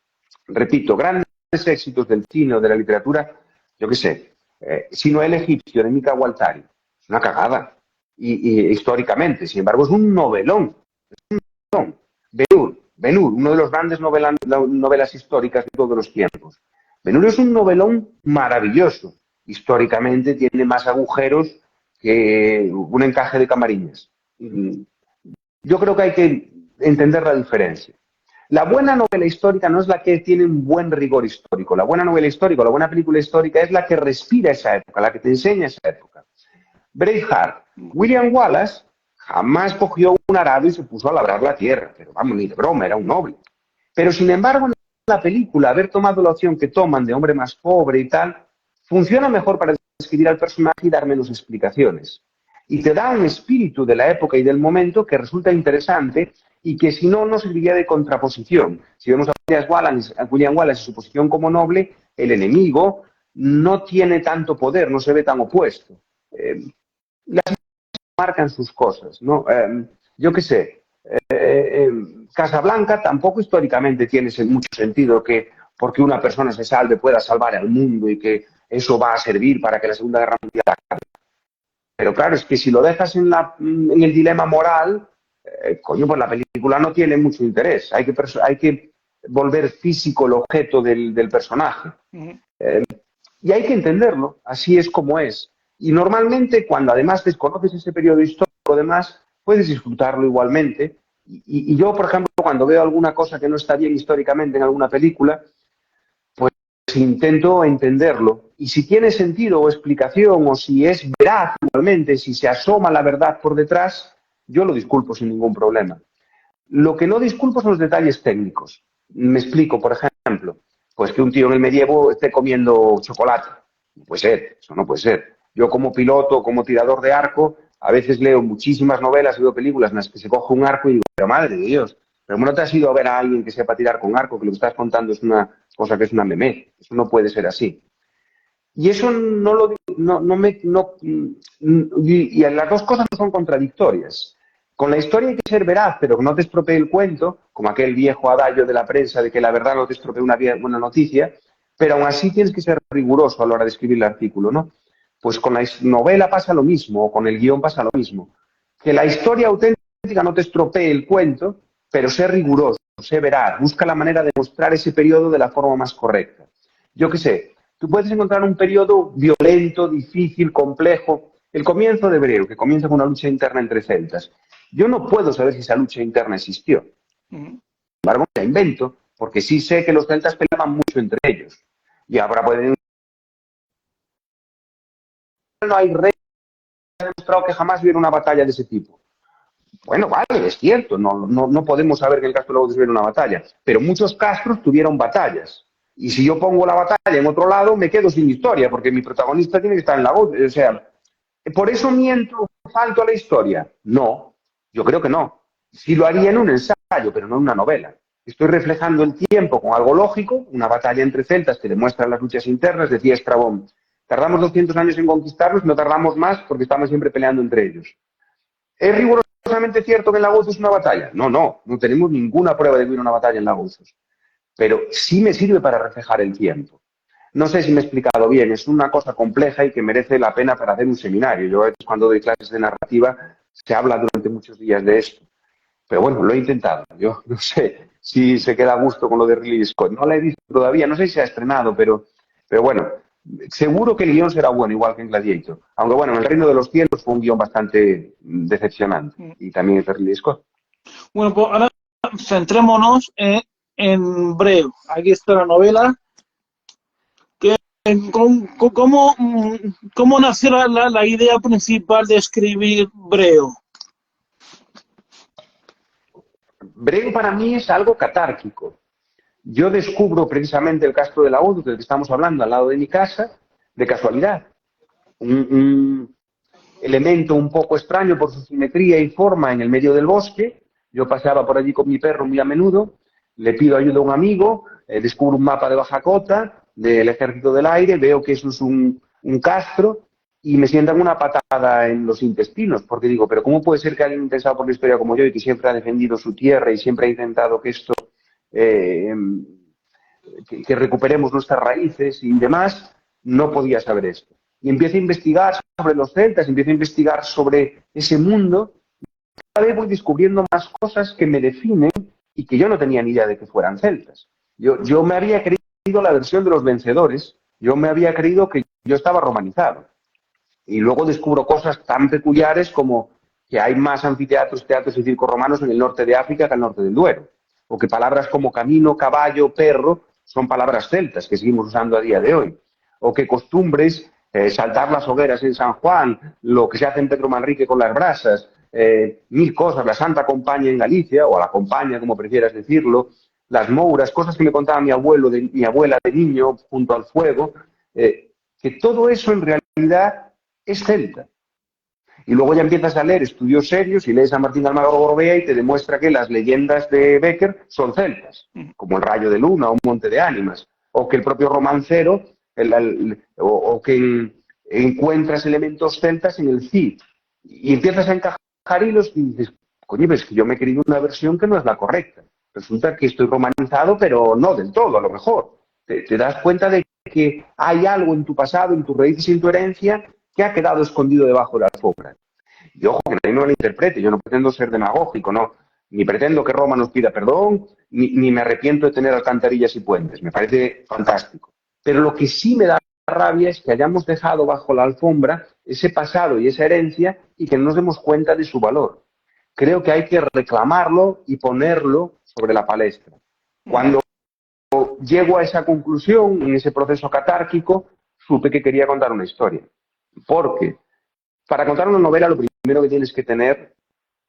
Repito, grandes éxitos del cine o de la literatura, yo qué sé, Sino el egipcio de Mika Waltari, es una cagada. Y históricamente, sin embargo, es un novelón. Ben-Hur, uno de los grandes novelas históricas de todos los tiempos. Ben-Hur es un novelón maravilloso. Históricamente tiene más agujeros que un encaje de camariñas. Yo creo que hay que entender la diferencia. La buena novela histórica no es la que tiene un buen rigor histórico. La buena novela histórica, la buena película histórica es la que respira esa época, la que te enseña esa época. Braveheart. William Wallace jamás cogió un arado y se puso a labrar la tierra, pero vamos, ni de broma, era un noble. Pero sin embargo, en la película, haber tomado la opción que toman de hombre más pobre y tal, funciona mejor para describir al personaje y dar menos explicaciones. Y te da un espíritu de la época y del momento que resulta interesante y que si no, no serviría de contraposición. Si vemos a William Wallace y su posición como noble, el enemigo no tiene tanto poder, no se ve tan opuesto. Las marcan sus cosas, ¿no? Yo qué sé, Casablanca tampoco históricamente tiene mucho sentido que porque una persona se salve pueda salvar al mundo y que eso va a servir para que la Segunda Guerra Mundial acabe. Pero claro, es que si lo dejas en el dilema moral, coño, pues la película no tiene mucho interés. Hay que volver físico el objeto del personaje. Y hay que entenderlo, así es como es. Y normalmente, cuando además desconoces ese periodo histórico, además, puedes disfrutarlo igualmente. Y yo, por ejemplo, cuando veo alguna cosa que no está bien históricamente en alguna película, pues intento entenderlo. Y si tiene sentido o explicación, o si es veraz igualmente, si se asoma la verdad por detrás, yo lo disculpo sin ningún problema. Lo que no disculpo son los detalles técnicos. Me explico, por ejemplo, pues que un tío en el medievo esté comiendo chocolate. No puede ser, eso no puede ser. Yo como piloto, como tirador de arco, a veces leo muchísimas novelas y veo películas en las que se coge un arco y digo, pero madre de Dios, pero ¿cómo no te has ido a ver a alguien que sepa tirar con arco? Que lo que estás contando es una cosa que es una meme. Eso no puede ser así. Y eso no lo digo, y las dos cosas no son contradictorias. Con la historia hay que ser veraz, pero que no te estropee el cuento, como aquel viejo adagio de la prensa de que la verdad no te estropee una buena noticia, pero aún así tienes que ser riguroso a la hora de escribir el artículo, ¿no? Pues con la novela pasa lo mismo, o con el guión pasa lo mismo. Que la historia auténtica no te estropee el cuento, pero sé riguroso, sé veraz, busca la manera de mostrar ese periodo de la forma más correcta. Yo qué sé, tú puedes encontrar un periodo violento, difícil, complejo. El comienzo de Hebreo, que comienza con una lucha interna entre celtas. Yo no puedo saber si esa lucha interna existió. Sin embargo, la invento, porque sí sé que los celtas peleaban mucho entre ellos. Y ahora pueden... No hay rey que ha demostrado que jamás vieron una batalla de ese tipo. Bueno, vale, es cierto, no podemos saber que el Castro Lago hubiera una batalla, pero muchos castros tuvieron batallas. Y si yo pongo la batalla en otro lado, me quedo sin historia, porque mi protagonista tiene que estar en la voz. O sea, ¿por eso miento, falto a la historia? No, yo creo que no. Sí lo haría en un ensayo, pero no en una novela. Estoy reflejando el tiempo con algo lógico, una batalla entre celtas que demuestra las luchas internas, decía Estrabón. Tardamos 200 años en conquistarlos, no tardamos más porque estamos siempre peleando entre ellos. ¿Es rigurosamente cierto que en Lagos es una batalla? No tenemos ninguna prueba de que hubiera una batalla en Lagos. Pero sí me sirve para reflejar el tiempo. No sé si me he explicado bien, es una cosa compleja y que merece la pena para hacer un seminario. Yo a veces cuando doy clases de narrativa se habla durante muchos días de esto. Pero bueno, lo he intentado. Yo no sé si se queda a gusto con lo de Ridley Scott. No la he visto todavía, no sé si se ha estrenado, pero bueno, seguro que el guión será bueno, igual que en Gladiator. Aunque bueno, en El Reino de los Cielos fue un guión bastante decepcionante. Y también es de Ridley Scott. Bueno, pues ahora centrémonos en Breo. Aquí está la novela. ¿Cómo nació la idea principal de escribir Breo? Breo para mí es algo catárquico. Yo descubro precisamente el Castro de la Odu, del que estamos hablando, al lado de mi casa, de casualidad. Un elemento un poco extraño por su simetría y forma en el medio del bosque. Yo paseaba por allí con mi perro muy a menudo, le pido ayuda a un amigo, descubro un mapa de Baja Cota, del Ejército del Aire, veo que eso es un castro y me sientan una patada en los intestinos, porque digo, pero ¿cómo puede ser que alguien interesado por la historia como yo y que siempre ha defendido su tierra y siempre ha intentado que esto, que recuperemos nuestras raíces y demás, no podía saber esto? Y empiezo a investigar sobre los celtas, empiezo a investigar sobre ese mundo, y cada vez voy descubriendo más cosas que me definen y que yo no tenía ni idea de que fueran celtas. Yo me había creído la versión de los vencedores, yo me había creído que yo estaba romanizado. Y luego descubro cosas tan peculiares como que hay más anfiteatros, teatros y circos romanos en el norte de África que al norte del Duero. O que palabras como camino, caballo, perro son palabras celtas que seguimos usando a día de hoy. O que costumbres, saltar las hogueras en San Juan, lo que se hace en Pedro Manrique con las brasas, mil cosas, la Santa Compaña en Galicia, o a la Compaña, como prefieras decirlo, las mouras, cosas que me contaba mi abuela de niño junto al fuego, que todo eso en realidad es celta. Y luego ya empiezas a leer estudios serios y lees a Martín Almagro Gorbea y te demuestra que las leyendas de Bécquer son celtas, como el Rayo de Luna o un Monte de Ánimas, o que el propio romancero, o que encuentras elementos celtas en el Cid. Y empiezas a encajar hilos y dices, coño, es que yo me he querido una versión que no es la correcta. Resulta que estoy romanizado, pero no del todo, a lo mejor. Te das cuenta de que hay algo en tu pasado, en tus raíces y en tu herencia que ha quedado escondido debajo de la alfombra. Y ojo, que nadie me lo interprete, yo no pretendo ser demagógico, no. Ni pretendo que Roma nos pida perdón, ni me arrepiento de tener alcantarillas y puentes. Me parece fantástico. Pero lo que sí me da rabia es que hayamos dejado bajo la alfombra ese pasado y esa herencia y que no nos demos cuenta de su valor. Creo que hay que reclamarlo y ponerlo sobre la palestra. Cuando llego a esa conclusión, en ese proceso catárquico, supe que quería contar una historia. Porque para contar una novela lo primero que tienes que tener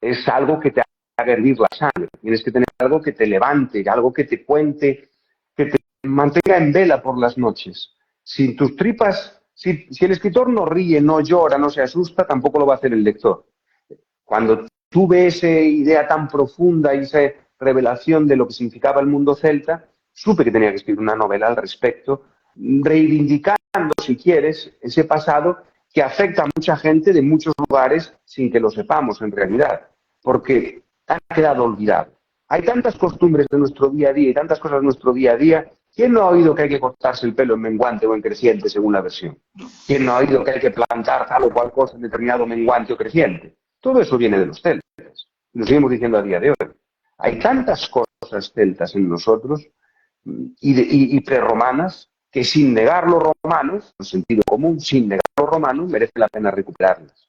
es algo que te haga hervir la sangre. Tienes que tener algo que te levante, algo que te cuente, que te mantenga en vela por las noches. Si tus tripas Si el escritor no ríe, no llora, no se asusta, tampoco lo va a hacer el lector. Cuando tuve esa idea tan profunda y esa revelación de lo que significaba el mundo celta, supe que tenía que escribir una novela al respecto, reivindicando, si quieres, ese pasado que afecta a mucha gente de muchos lugares sin que lo sepamos en realidad, porque ha quedado olvidado. Hay tantas costumbres de nuestro día a día y tantas cosas de nuestro día a día. ¿Quién no ha oído que hay que cortarse el pelo en menguante o en creciente según la versión? ¿Quién no ha oído que hay que plantar tal o cual cosa en determinado menguante o creciente? Todo eso viene de los celtas. Y lo seguimos diciendo a día de hoy. Hay tantas cosas celtas en nosotros y prerromanas que sin negar los romanos, en sentido común, sin negar los romanos, merece la pena recuperarlas.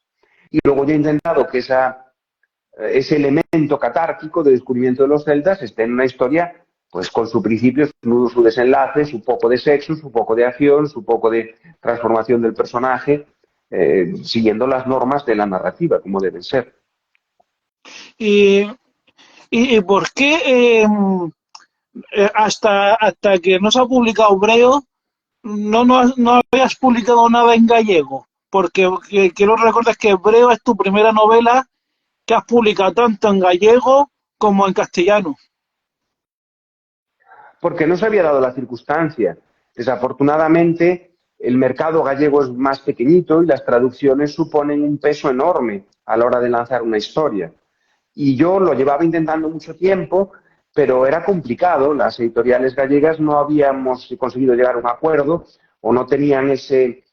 Y luego yo he intentado que ese elemento catárquico de descubrimiento de los celtas esté en una historia pues con su principio, su nudo, su desenlace, su poco de sexo, su poco de acción, su poco de transformación del personaje, siguiendo las normas de la narrativa, como deben ser. ¿Y, y por qué hasta que no se ha publicado Breo no habías publicado nada en gallego? Porque quiero recordar que Breo es tu primera novela que has publicado tanto en gallego como en castellano. Porque no se había dado la circunstancia. Desafortunadamente, el mercado gallego es más pequeñito y las traducciones suponen un peso enorme a la hora de lanzar una historia. Y yo lo llevaba intentando mucho tiempo, pero era complicado. Las editoriales gallegas no habíamos conseguido llegar a un acuerdo o no tenían ese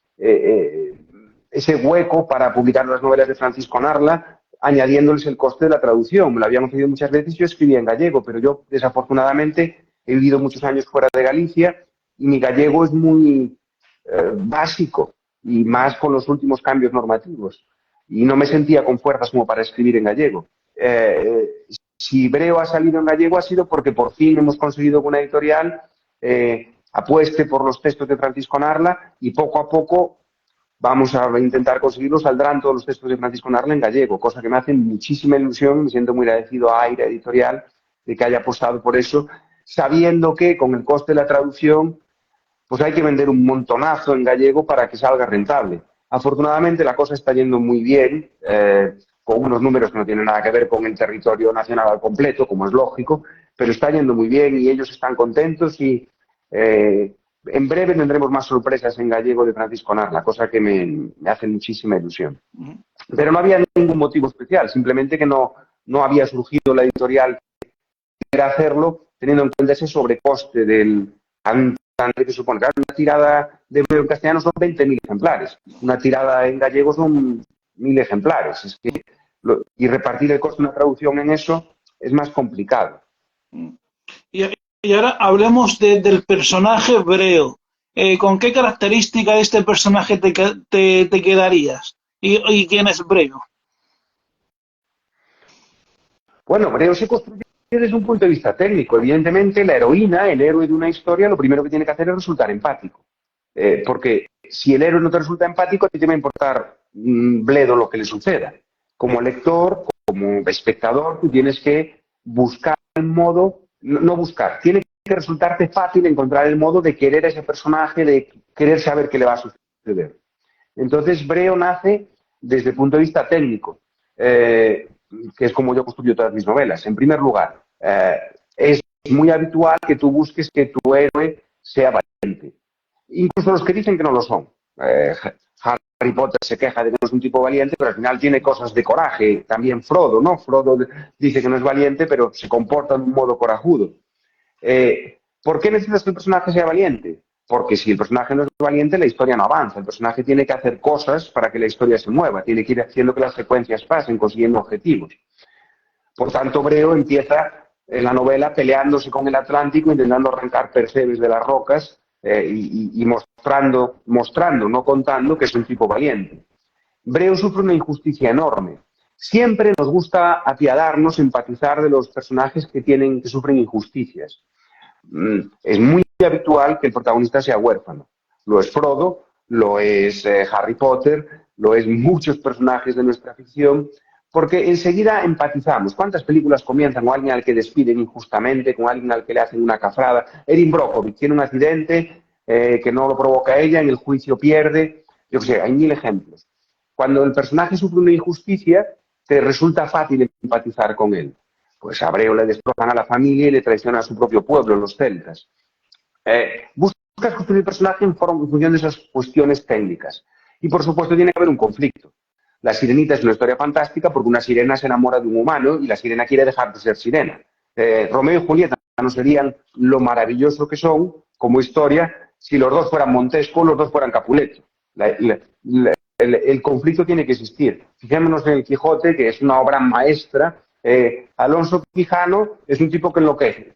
hueco para publicar las novelas de Francisco Narla, añadiéndoles el coste de la traducción. Me lo habían pedido muchas veces, yo escribía en gallego, pero yo, desafortunadamente, he vivido muchos años fuera de Galicia y mi gallego es muy básico, y más con los últimos cambios normativos. Y no me sentía con fuerzas como para escribir en gallego. Si Breo ha salido en gallego ha sido porque por fin hemos conseguido que una editorial apueste por los textos de Francisco Narla y poco a poco vamos a intentar conseguirlo. Saldrán todos los textos de Francisco Narla en gallego, cosa que me hace muchísima ilusión. Me siento muy agradecido a Aira Editorial de que haya apostado por eso, sabiendo que con el coste de la traducción pues hay que vender un montonazo en gallego para que salga rentable. Afortunadamente la cosa está yendo muy bien, con unos números que no tienen nada que ver con el territorio nacional al completo, como es lógico, pero está yendo muy bien y ellos están contentos y en breve tendremos más sorpresas en gallego de Francisco Narla, cosa que me hace muchísima ilusión. Pero no había ningún motivo especial, simplemente que no había surgido la editorial que quería hacerlo, teniendo en cuenta ese sobrecoste del que supone. Claro, una tirada de Breo en castellano son 20.000 ejemplares, una tirada en gallego son 1.000 ejemplares. Es que y repartir el coste de una traducción en eso es más complicado. Y ahora hablemos del personaje Breo. ¿Con qué característica de este personaje te quedarías? ¿Y quién es Breo? Bueno, Breo se construye desde un punto de vista técnico. Evidentemente, la heroína, el héroe de una historia, lo primero que tiene que hacer es resultar empático. Porque si el héroe no te resulta empático, a ti te va a importar bledo lo que le suceda. Como lector, como espectador, tú tienes que buscar el modo, no buscar, tiene que resultarte fácil encontrar el modo de querer a ese personaje, de querer saber qué le va a suceder. Entonces, Breo nace desde el punto de vista técnico, que es como yo construyo todas mis novelas. En primer lugar, es muy habitual que tú busques que tu héroe sea valiente. Incluso los que dicen que no lo son. Harry Potter se queja de que no es un tipo valiente, pero al final tiene cosas de coraje. También Frodo, ¿no? Frodo dice que no es valiente, pero se comporta de un modo corajudo. ¿Por qué necesitas que el personaje sea valiente? Porque si el personaje no es valiente, la historia no avanza. El personaje tiene que hacer cosas para que la historia se mueva. Tiene que ir haciendo que las secuencias pasen, consiguiendo objetivos. Por tanto, Breo empieza en la novela peleándose con el Atlántico, intentando arrancar percebes de las rocas y mostrando, no contando, que es un tipo valiente. Breo sufre una injusticia enorme. Siempre nos gusta apiadarnos, empatizar de los personajes que sufren injusticias. Es muy habitual que el protagonista sea huérfano. Lo es Frodo, lo es Harry Potter, lo es muchos personajes de nuestra ficción, porque enseguida empatizamos. ¿Cuántas películas comienzan con alguien al que despiden injustamente, con alguien al que le hacen una cafrada? Erin Brockovich tiene un accidente que no lo provoca ella, en el juicio pierde, Yo qué sé, hay mil ejemplos. Cuando el personaje sufre una injusticia, te resulta fácil empatizar con él. Pues a Breo le destrozan a la familia y le traicionan a su propio pueblo, los celtas. Buscas construir el personaje en función de esas cuestiones técnicas. Y por supuesto tiene que haber un conflicto. La Sirenita es una historia fantástica porque una sirena se enamora de un humano y la sirena quiere dejar de ser sirena. Romeo y Julieta no serían lo maravilloso que son como historia si los dos fueran Montesco o los dos fueran Capuleto. El conflicto tiene que existir. Fijémonos en el Quijote, que es una obra maestra. Alonso Quijano es un tipo que enloquece,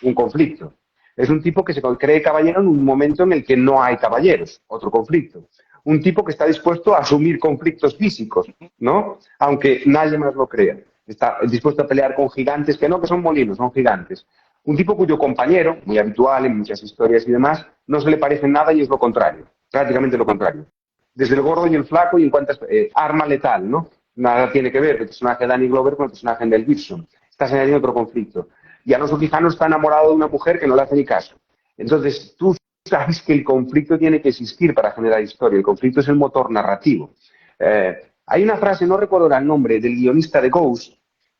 un conflicto. Es un tipo que se cree caballero en un momento en el que no hay caballeros, otro conflicto. Un tipo que está dispuesto a asumir conflictos físicos, ¿no? Aunque nadie más lo crea. Está dispuesto a pelear con gigantes que no, que son molinos, son gigantes. Un tipo cuyo compañero, muy habitual en muchas historias y demás, no se le parece en nada y es lo contrario, prácticamente lo contrario. Desde el gordo y el flaco y en cuantas arma letal, ¿no? Nada tiene que ver el personaje de Danny Glover con el personaje de Mel Gibson. Estás añadiendo otro conflicto. Y Alonso Quijano está enamorado de una mujer que no le hace ni caso. Entonces, tú sabes que el conflicto tiene que existir para generar historia. El conflicto es el motor narrativo. Hay una frase, no recuerdo el nombre, del guionista de Ghost,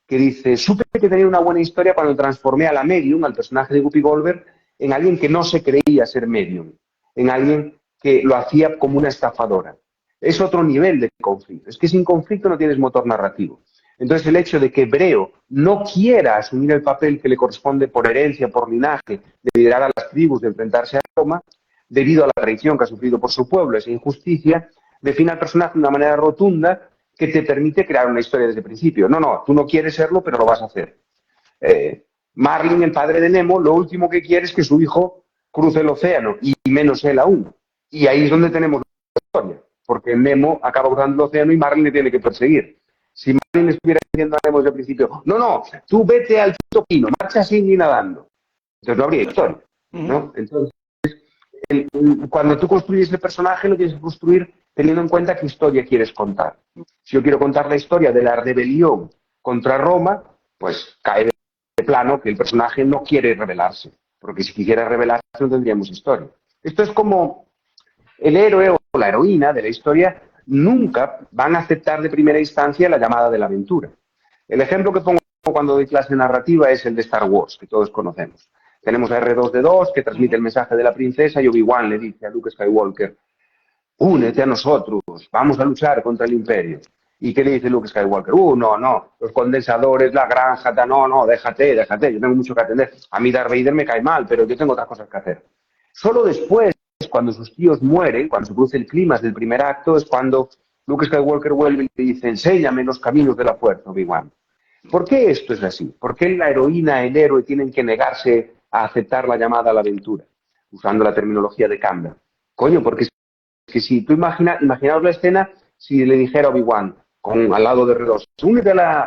que dice: supe que tenía una buena historia cuando transformé a la medium, al personaje de Whoopi Goldberg, en alguien que no se creía ser medium, en alguien que lo hacía como una estafadora. Es otro nivel de conflicto. Es que sin conflicto no tienes motor narrativo. Entonces el hecho de que Breo no quiera asumir el papel que le corresponde por herencia, por linaje, de liderar a las tribus, de enfrentarse a Roma, debido a la traición que ha sufrido por su pueblo, esa injusticia, define al personaje de una manera rotunda que te permite crear una historia desde el principio. No, tú no quieres serlo, pero lo vas a hacer. Marlin, el padre de Nemo, lo último que quiere es que su hijo cruce el océano, y menos él aún. Y ahí es donde tenemos la historia, porque Nemo acaba cruzando el océano y Marlin le tiene que perseguir. Si Marlin estuviera diciendo a Nemo desde el principio: no, tú vete al quinto pino, marcha sin ni nadando, entonces no habría historia, ¿no? Entonces, cuando tú construyes el personaje, lo tienes que construir teniendo en cuenta qué historia quieres contar. Si yo quiero contar la historia de la rebelión contra Roma, pues cae de plano que el personaje no quiere rebelarse, porque si quisiera rebelarse no tendríamos historia. Esto es como el héroe o la heroína de la historia nunca van a aceptar de primera instancia la llamada de la aventura. El ejemplo que pongo cuando doy clase narrativa es el de Star Wars, que todos conocemos. Tenemos a R2D2 que transmite el mensaje de la princesa y Obi-Wan le dice a Luke Skywalker: únete a nosotros, vamos a luchar contra el Imperio. ¿Y qué le dice Luke Skywalker? No, los condensadores, la granja, no, déjate, yo tengo mucho que atender. A mí Darth Vader me cae mal, pero yo tengo otras cosas que hacer. Solo después, cuando sus tíos mueren, cuando se produce el clímax del primer acto, es cuando Luke Skywalker vuelve y le dice: enséñame los caminos de la fuerza, Obi-Wan. ¿Por qué esto es así? ¿Por qué la heroína, el héroe tienen que negarse a aceptar la llamada a la aventura? Usando la terminología de Campbell. Coño, porque es que si tú imaginaos la escena, si le dijera a Obi-Wan, al lado de R2,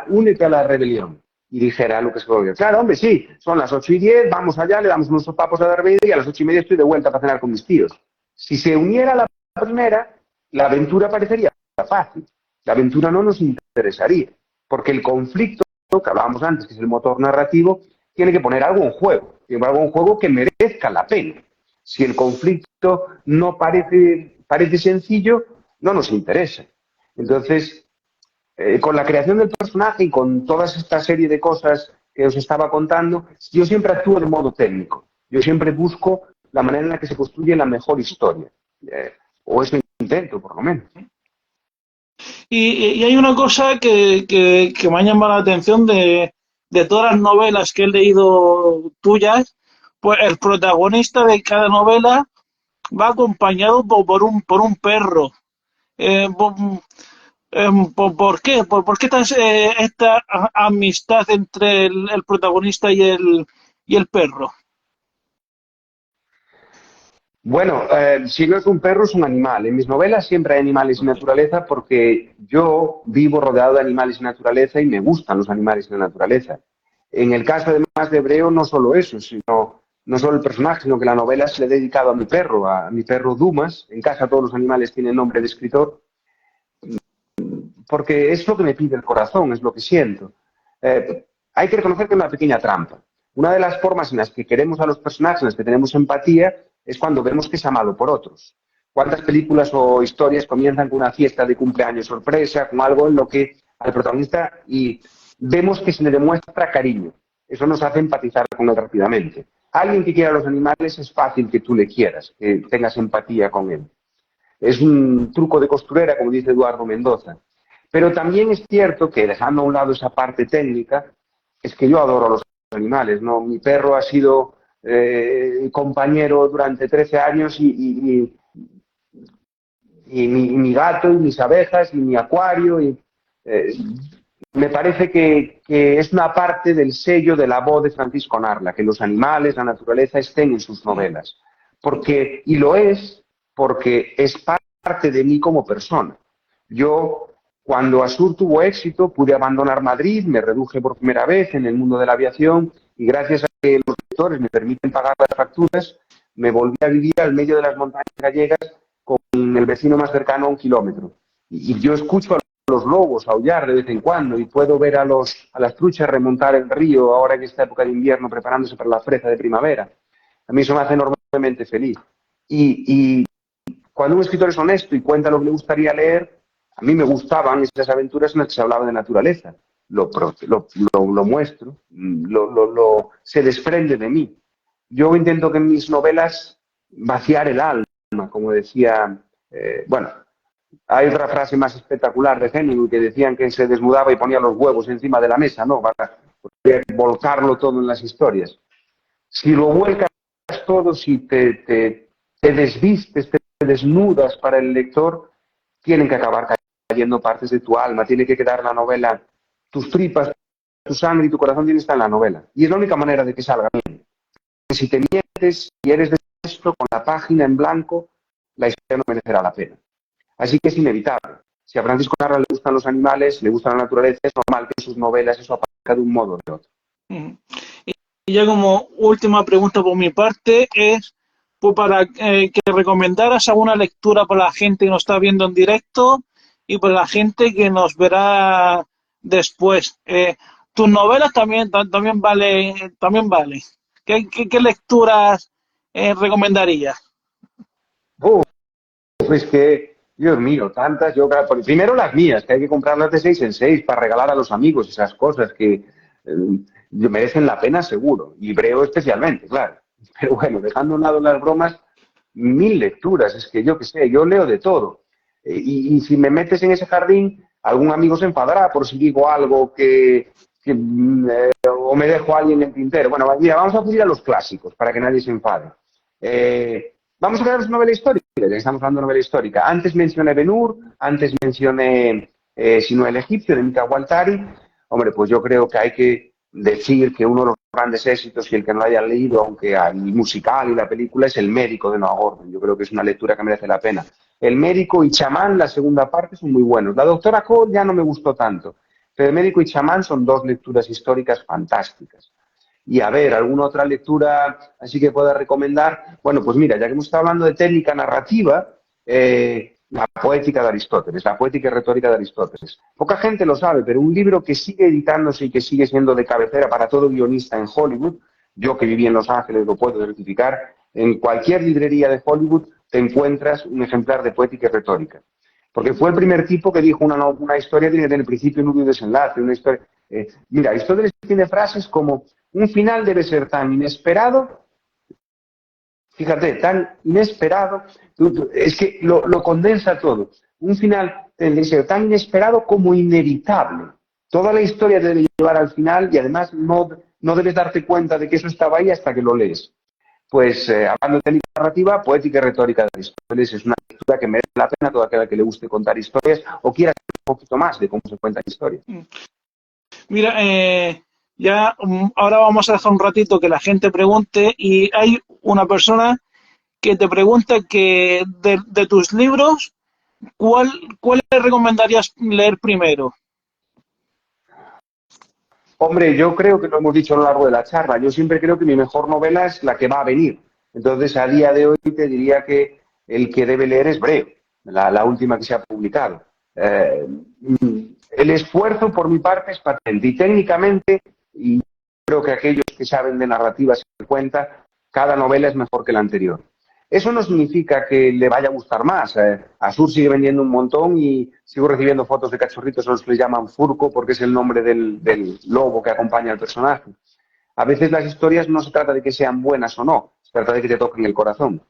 únete a la rebelión. Y dijera a Luke Skywalker: claro, hombre, sí, son las 8:10, vamos allá, le damos unos sopapos a Darth Vader y a las 8:30 estoy de vuelta para cenar con mis tíos. Si se uniera a la primera, la aventura parecería fácil. La aventura no nos interesaría, porque el conflicto que hablábamos antes, que es el motor narrativo, tiene que poner algo en juego, que merezca la pena. Si el conflicto no parece sencillo, no nos interesa. Entonces, con la creación del personaje y con toda esta serie de cosas que os estaba contando, yo siempre actúo de modo técnico. Yo siempre busco la manera en la que se construye la mejor historia. O eso intento, por lo menos. Y hay una cosa que me ha llamado la atención de todas las novelas que he leído tuyas, pues el protagonista de cada novela va acompañado por un perro. Eh, por, ¿Por qué? ¿Por qué esta amistad entre el protagonista y el perro? Bueno, si no es un perro, es un animal. En mis novelas siempre hay animales y naturaleza porque yo vivo rodeado de animales y naturaleza y me gustan los animales y la naturaleza. En el caso además de Breo, no solo eso, no solo el personaje, sino que la novela se le ha dedicado a mi perro Dumas. En casa todos los animales tienen nombre de escritor, porque es lo que me pide el corazón, es lo que siento. Hay que reconocer que es una pequeña trampa. Una de las formas en las que queremos a los personajes, en las que tenemos empatía, es cuando vemos que es amado por otros. ¿Cuántas películas o historias comienzan con una fiesta de cumpleaños sorpresa, con algo en lo que al protagonista y vemos que se le demuestra cariño? Eso nos hace empatizar con él rápidamente. Alguien que quiera a los animales es fácil que tú le quieras, que tengas empatía con él. Es un truco de costurera, como dice Eduardo Mendoza. Pero también es cierto que, dejando a un lado esa parte técnica, es que yo adoro a los animales, ¿no? Mi perro ha sido compañero durante 13 años y mi gato y mis abejas y mi acuario. Me parece que es una parte del sello de la voz de Francisco Narla, que los animales, la naturaleza estén en sus novelas. Y lo es porque es parte de mí como persona. Yo, cuando Asur tuvo éxito, pude abandonar Madrid, me reduje por primera vez en el mundo de la aviación y gracias a que los lectores me permiten pagar las facturas, me volví a vivir al medio de las montañas gallegas con el vecino más cercano a 1 kilómetro. Y yo escucho a los lobos aullar de vez en cuando y puedo ver a las truchas remontar el río ahora en esta época de invierno preparándose para la fresa de primavera. A mí eso me hace enormemente feliz. Y cuando un escritor es honesto y cuenta lo que le gustaría leer, a mí me gustaban esas aventuras en las que se hablaba de naturaleza. Lo muestro, se desprende de mí. Yo intento que en mis novelas vaciar el alma, como decía, hay otra frase más espectacular de Hemingway que decían que se desnudaba y ponía los huevos encima de la mesa, ¿no? Para volcarlo todo en las historias. Si lo vuelcas todo, si te desvistes, te desnudas para el lector, tienen que acabar cayendo partes de tu alma, tiene que quedar la novela, tus tripas, tu sangre y tu corazón tienen que estar en la novela. Y es la única manera de que salga bien. Si te mientes y eres de esto, con la página en blanco, la historia no merecerá la pena. Así que es inevitable. Si a Francisco Narra le gustan los animales, le gusta la naturaleza, es normal que en sus novelas eso aparezca de un modo o de otro. Y ya como última pregunta por mi parte es pues para que recomendaras alguna lectura para la gente que nos está viendo en directo y para la gente que nos verá después. Tus novelas también vale. ¿Qué lecturas recomendarías? Pues que, Dios mío, tantas. Primero las mías, que hay que comprarlas de 6 en 6 para regalar a los amigos, esas cosas que merecen la pena seguro. Y Breo especialmente, claro. Pero bueno, dejando a un lado las bromas, 1000 lecturas. Es que yo qué sé, yo leo de todo. Y si me metes en ese jardín, algún amigo se enfadará por si digo algo o me dejo a alguien en el tintero. Bueno, mira, vamos a acudir a los clásicos para que nadie se enfade. Vamos a ver novela histórica, ya que estamos hablando de novela histórica. Antes mencioné Ben-Hur, antes mencioné Sino el egipcio, de Mika Waltari. Hombre, pues yo creo que hay que decir que uno de los grandes éxitos, y el que no lo haya leído, aunque el musical y la película, es El médico de Noah Gordon. Yo creo que es una lectura que merece la pena. El médico y Chamán, la segunda parte, son muy buenos. La doctora Cole ya no me gustó tanto, pero El médico y Chamán son 2 lecturas históricas fantásticas. Y a ver, ¿alguna otra lectura así que pueda recomendar? Bueno, pues mira, ya que hemos estado hablando de técnica narrativa, la poética de Aristóteles, la poética y retórica de Aristóteles. Poca gente lo sabe, pero un libro que sigue editándose y que sigue siendo de cabecera para todo guionista en Hollywood, yo que viví en Los Ángeles lo puedo certificar, en cualquier librería de Hollywood te encuentras un ejemplar de poética y retórica. Porque fue el primer tipo que dijo una historia tiene que tener principio, nudo y desenlace. Una historia, mira, Aristóteles tiene frases como: un final debe ser tan inesperado, fíjate, tan inesperado, es que lo condensa todo. Un final debe ser tan inesperado como inevitable. Toda la historia debe llevar al final y además no debes darte cuenta de que eso estaba ahí hasta que lo lees. Pues hablando de técnica narrativa, poética y retórica de Aristóteles es una lectura que merece la pena a todo aquel que le guste contar historias o quiera saber un poquito más de cómo se cuentan historias. Mira, ya ahora vamos a dejar un ratito que la gente pregunte y hay una persona que te pregunta que de tus libros, ¿cuál le recomendarías leer primero? Hombre, yo creo que lo hemos dicho a lo largo de la charla. Yo siempre creo que mi mejor novela es la que va a venir. Entonces, a día de hoy te diría que el que debe leer es Breo, la última que se ha publicado. El esfuerzo por mi parte es patente y técnicamente, y creo que aquellos que saben de narrativa se dan cuenta, cada novela es mejor que la anterior. Eso no significa que le vaya a gustar más. Asur sigue vendiendo un montón y sigo recibiendo fotos de cachorritos a los que le llaman Furco porque es el nombre del lobo que acompaña al personaje. A veces las historias no se trata de que sean buenas o no, se trata de que te toquen el corazón.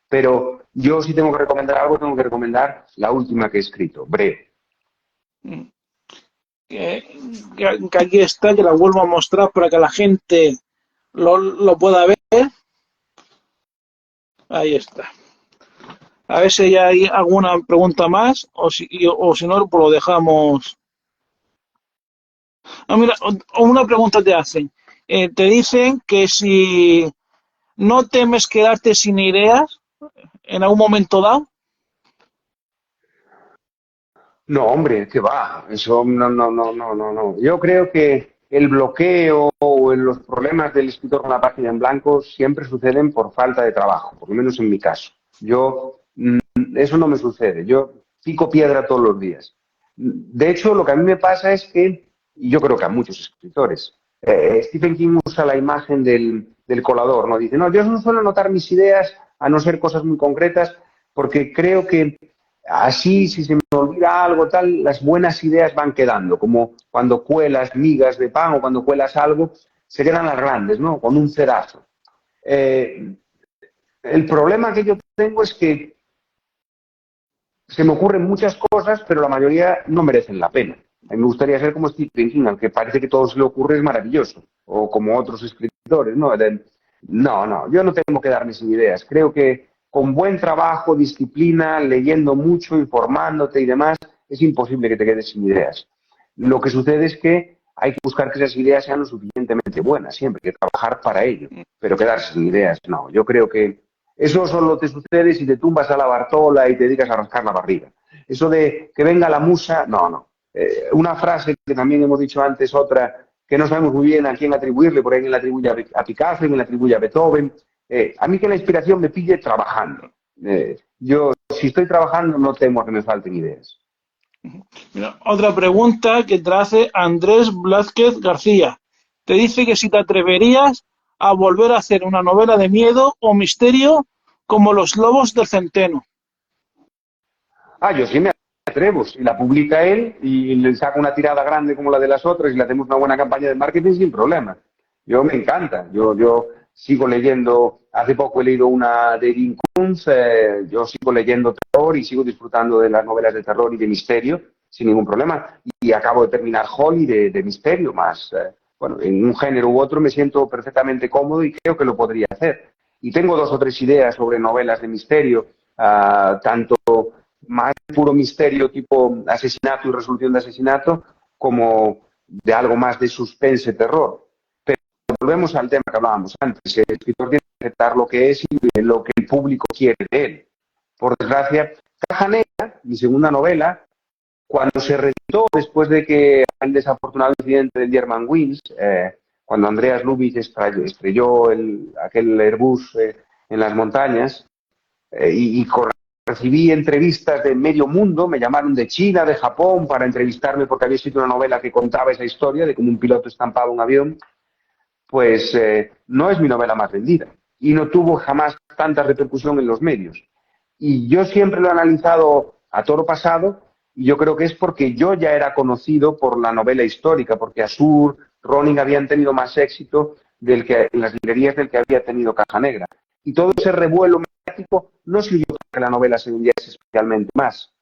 Pero yo si tengo que recomendar algo, tengo que recomendar la última que he escrito, Breo. Que aquí está, que la vuelvo a mostrar para que la gente lo pueda ver. Ahí está. A ver si hay alguna pregunta más o si no, pues lo dejamos. Ah, mira, una pregunta te hacen. Te dicen que si no temes quedarte sin ideas en algún momento dado. No, hombre, ¿qué va? Eso no. Yo creo que el bloqueo o los problemas del escritor con la página en blanco siempre suceden por falta de trabajo, por lo menos en mi caso. Eso no me sucede. Yo pico piedra todos los días. De hecho, lo que a mí me pasa es que, y yo creo que a muchos escritores, Stephen King usa la imagen del colador, ¿no? Dice, no, yo no suelo anotar mis ideas, a no ser cosas muy concretas, porque creo que así, si se me olvida algo tal, las buenas ideas van quedando, como cuando cuelas migas de pan o cuando cuelas algo, se quedan las grandes, ¿no? Con un cedazo. El problema que yo tengo es que se me ocurren muchas cosas, pero la mayoría no merecen la pena. A mí me gustaría ser como Stephen King, al que parece que todo se le ocurre es maravilloso, o como otros escritores, ¿no? No, yo no tengo que darme sin ideas. Creo que con buen trabajo, disciplina, leyendo mucho, informándote y demás, es imposible que te quedes sin ideas. Lo que sucede es que hay que buscar que esas ideas sean lo suficientemente buenas, siempre hay que trabajar para ello, pero quedarse sin ideas, no. Yo creo que eso solo te sucede si te tumbas a la Bartola y te dedicas a rascar la barriga. Eso de que venga la musa, no. Una frase que también hemos dicho antes, otra, que no sabemos muy bien a quién atribuirle, por ahí alguien la atribuye a Picasso, alguien la atribuye a Beethoven. A mí que la inspiración me pille trabajando. Yo, si estoy trabajando, no temo que me falten ideas. Mira, otra pregunta que te hace Andrés Blázquez García. Te dice que si te atreverías a volver a hacer una novela de miedo o misterio como Los Lobos del Centeno. Yo sí me atrevo. Si la publica él y le saca una tirada grande como la de las otras y le hacemos una buena campaña de marketing sin problema. Yo me encanta. Yo sigo leyendo, hace poco he leído una de Dean Koontz, yo sigo leyendo terror y sigo disfrutando de las novelas de terror y de misterio sin ningún problema. Y acabo de terminar Holly de misterio más. Bueno, en un género u otro me siento perfectamente cómodo y creo que lo podría hacer. Y tengo 2 o 3 ideas sobre novelas de misterio, tanto más puro misterio tipo asesinato y resolución de asesinato, como de algo más de suspense, terror. Pero volvemos al tema que hablábamos antes. El escritor tiene que aceptar lo que es y lo que el público quiere de él. Por desgracia, Caja Negra, mi segunda novela, cuando se reeditó después de que el desafortunado incidente del Germanwings, cuando Andreas Lubitsch estrelló aquel Airbus en las montañas, recibí entrevistas de medio mundo, me llamaron de China, de Japón, para entrevistarme porque había escrito una novela que contaba esa historia de cómo un piloto estampaba un avión. Pues no es mi novela más vendida y no tuvo jamás tanta repercusión en los medios. Y yo siempre lo he analizado a toro pasado y yo creo que es porque yo ya era conocido por la novela histórica, porque Asur, Ronin habían tenido más éxito en las librerías del que había tenido Caja Negra. Y todo ese revuelo mediático no sirvió para que la novela se vendiese especialmente más.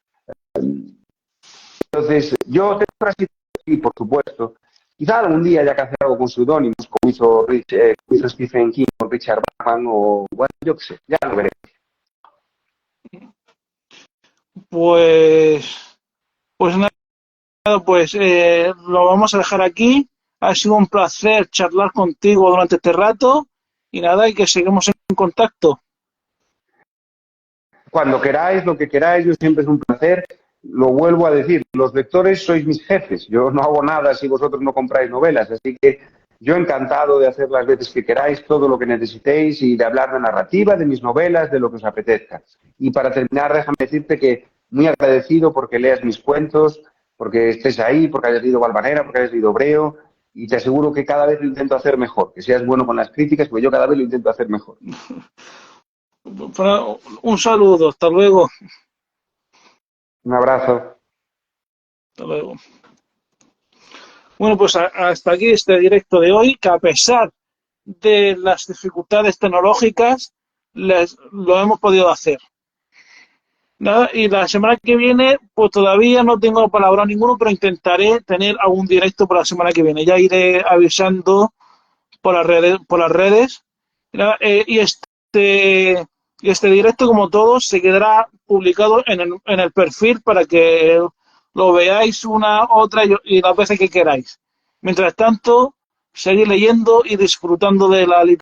Entonces, yo tengo otras ideas, por supuesto. Quizá algún día haya que hacer algo con seudónimos, como hizo Stephen King con Richard Bachman, o bueno, yo qué sé, ya lo veré. Pues nada, pues lo vamos a dejar aquí. Ha sido un placer charlar contigo durante este rato y nada, y que seguimos en contacto. Cuando queráis, lo que queráis, yo siempre es un placer. Lo vuelvo a decir, los lectores sois mis jefes. Yo no hago nada si vosotros no compráis novelas, así que yo encantado de hacer las veces que queráis, todo lo que necesitéis y de hablar de narrativa, de mis novelas, de lo que os apetezca. Y para terminar, déjame decirte que muy agradecido porque leas mis cuentos, porque estés ahí, porque hayas leído Valvanera, porque hayas leído Breo, y te aseguro que cada vez lo intento hacer mejor, que seas bueno con las críticas, porque yo cada vez lo intento hacer mejor. Un saludo, hasta luego. Un abrazo. Hasta luego. Bueno, pues hasta aquí este directo de hoy, que a pesar de las dificultades tecnológicas, lo hemos podido hacer. Nada, y la semana que viene, pues todavía no tengo palabra ninguno, pero intentaré tener algún directo por la semana que viene. Ya iré avisando por las redes. Nada, y este directo, como todos, se quedará publicado en el perfil para que lo veáis una, otra y las veces que queráis. Mientras tanto, seguid leyendo y disfrutando de la literatura.